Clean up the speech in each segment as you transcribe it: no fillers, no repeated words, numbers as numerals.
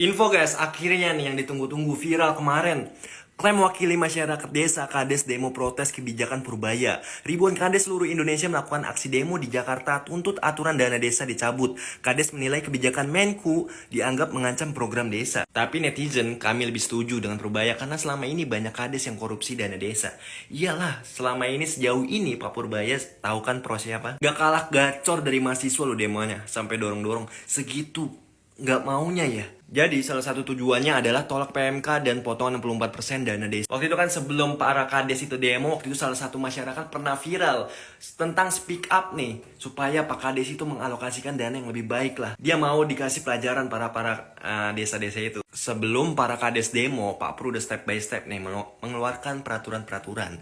Info guys, akhirnya nih yang ditunggu-tunggu viral kemarin. Klaim wakili masyarakat desa Kades demo protes kebijakan Purbaya. Ribuan Kades seluruh Indonesia melakukan aksi demo di Jakarta tuntut aturan dana desa dicabut. Kades menilai kebijakan Menku dianggap mengancam program desa. Tapi netizen kami lebih setuju dengan Purbaya karena selama ini banyak Kades yang korupsi dana desa. Iyalah, selama ini sejauh ini Pak Purbaya tahu kan prosesnya apa? Gak kalah gacor dari mahasiswa lo demonya, sampai dorong-dorong segitu nggak maunya ya. Jadi salah satu tujuannya adalah tolak PMK dan potong 64% dana desa. Waktu itu kan sebelum para kades itu demo, waktu itu salah satu masyarakat pernah viral tentang speak up nih, supaya Pak Kades itu mengalokasikan dana yang lebih baik lah. Dia mau dikasih pelajaran para desa-desa itu. Sebelum para kades demo, Pak Pru udah step by step nih mengeluarkan peraturan-peraturan.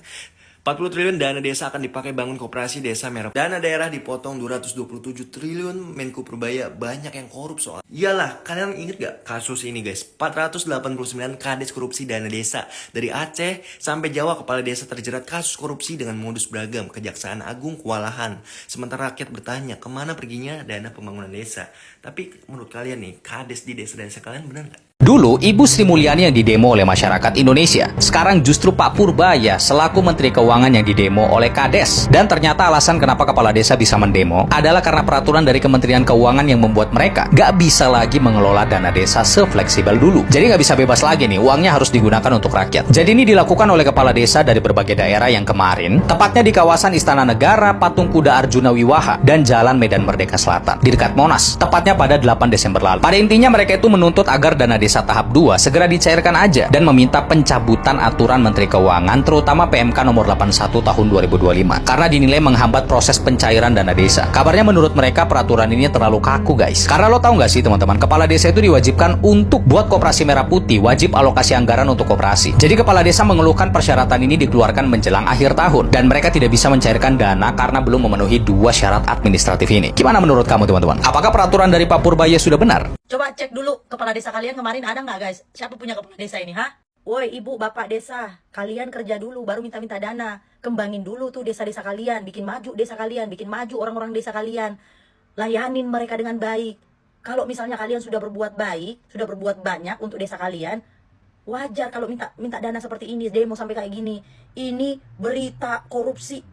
40 triliun dana desa akan dipakai bangun koperasi desa merah. Dana daerah dipotong 227 triliun. Menko Purbaya banyak yang korup soal. Iyalah, kalian inget gak kasus ini guys? 489 kades korupsi dana desa. Dari Aceh sampai Jawa, kepala desa terjerat kasus korupsi dengan modus beragam. Kejaksaan Agung kewalahan. Sementara rakyat bertanya, kemana perginya dana pembangunan desa? Tapi menurut kalian nih, kades di desa-desa kalian benar gak? Dulu, Ibu Sri Mulyani yang didemo oleh masyarakat Indonesia. Sekarang justru Pak Purbaya selaku Menteri Keuangan yang didemo oleh Kades. Dan ternyata alasan kenapa kepala desa bisa mendemo adalah karena peraturan dari Kementerian Keuangan yang membuat mereka gak bisa lagi mengelola dana desa sefleksibel dulu. Jadi gak bisa bebas lagi nih, uangnya harus digunakan untuk rakyat. Jadi ini dilakukan oleh kepala desa dari berbagai daerah yang kemarin, tepatnya di kawasan Istana Negara, Patung Kuda Arjuna Wiwaha, dan Jalan Medan Merdeka Selatan, di dekat Monas, tepatnya pada 8 Desember lalu. Pada intinya mereka itu menuntut agar dana desa tahap 2 segera dicairkan aja dan meminta pencabutan aturan Menteri Keuangan terutama PMK nomor 81 tahun 2025 karena dinilai menghambat proses pencairan dana desa. Kabarnya menurut mereka peraturan ini terlalu kaku guys. Karena lo tahu nggak sih teman-teman, kepala desa itu diwajibkan untuk buat koperasi merah putih, wajib alokasi anggaran untuk koperasi. Jadi kepala desa mengeluhkan persyaratan ini dikeluarkan menjelang akhir tahun dan mereka tidak bisa mencairkan dana karena belum memenuhi 2 syarat administratif ini. Gimana menurut kamu teman-teman? Apakah peraturan dari Pak Purbaya sudah benar? Coba cek dulu kepala desa kalian kemarin ada nggak guys? Siapa punya kepala desa ini, ha? Woi ibu bapak desa, kalian kerja dulu baru minta-minta dana. Kembangin dulu tuh desa-desa kalian, bikin maju desa kalian, bikin maju orang-orang desa kalian. Layanin mereka dengan baik. Kalau misalnya kalian sudah berbuat baik, sudah berbuat banyak untuk desa kalian, wajar kalau minta dana seperti ini, demo sampai kayak gini. Ini berita korupsi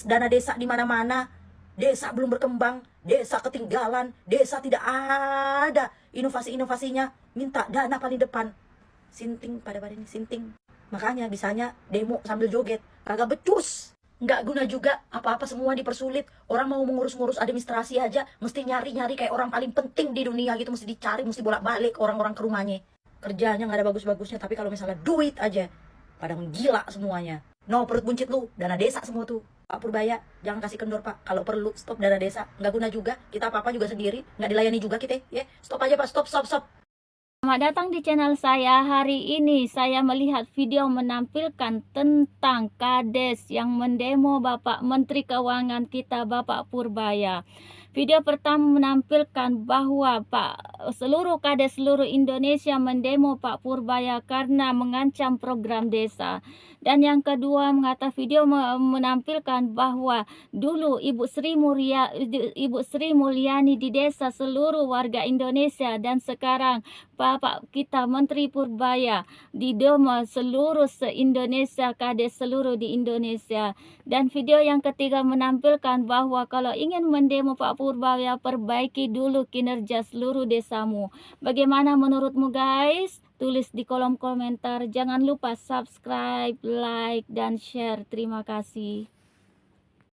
dana desa di mana-mana. Desa belum berkembang, desa ketinggalan, desa tidak ada inovasi-inovasinya, minta dana paling depan. Sinting pada ini, sinting. Makanya bisanya demo sambil joget, kagak becus. Nggak guna juga, apa-apa semua dipersulit. Orang mau mengurus-ngurus administrasi aja, mesti nyari-nyari kayak orang paling penting di dunia gitu, mesti dicari, mesti bolak-balik orang-orang ke rumahnya. Kerjanya nggak ada bagus-bagusnya, tapi kalau misalnya duit aja, pada menggila semuanya. No, perut buncit lu, dana desa semua tuh. Pak Purbaya, jangan kasih kendor Pak. Kalau perlu stop dana desa, nggak guna juga. Kita apa-apa juga sendiri, nggak dilayani juga kita. Ya, stop aja Pak, stop. Selamat datang di channel saya. Hari ini saya melihat video menampilkan tentang Kades yang mendemo Bapak Menteri Keuangan kita, Bapak Purbaya. Video pertama menampilkan bahwa seluruh Kades seluruh Indonesia mendemo Pak Purbaya karena mengancam program desa. Dan yang kedua video menampilkan bahwa dulu Ibu Sri Mulyani di desa seluruh warga Indonesia, dan sekarang Bapak kita Menteri Purbaya di demo seluruh se-Indonesia, Kades seluruh di Indonesia. Dan video yang ketiga menampilkan bahwa kalau ingin mendemo Pak Purbaya, perbaiki dulu kinerja seluruh desamu. Bagaimana menurutmu guys? Tulis di kolom komentar. Jangan lupa subscribe, like, dan share. Terima kasih.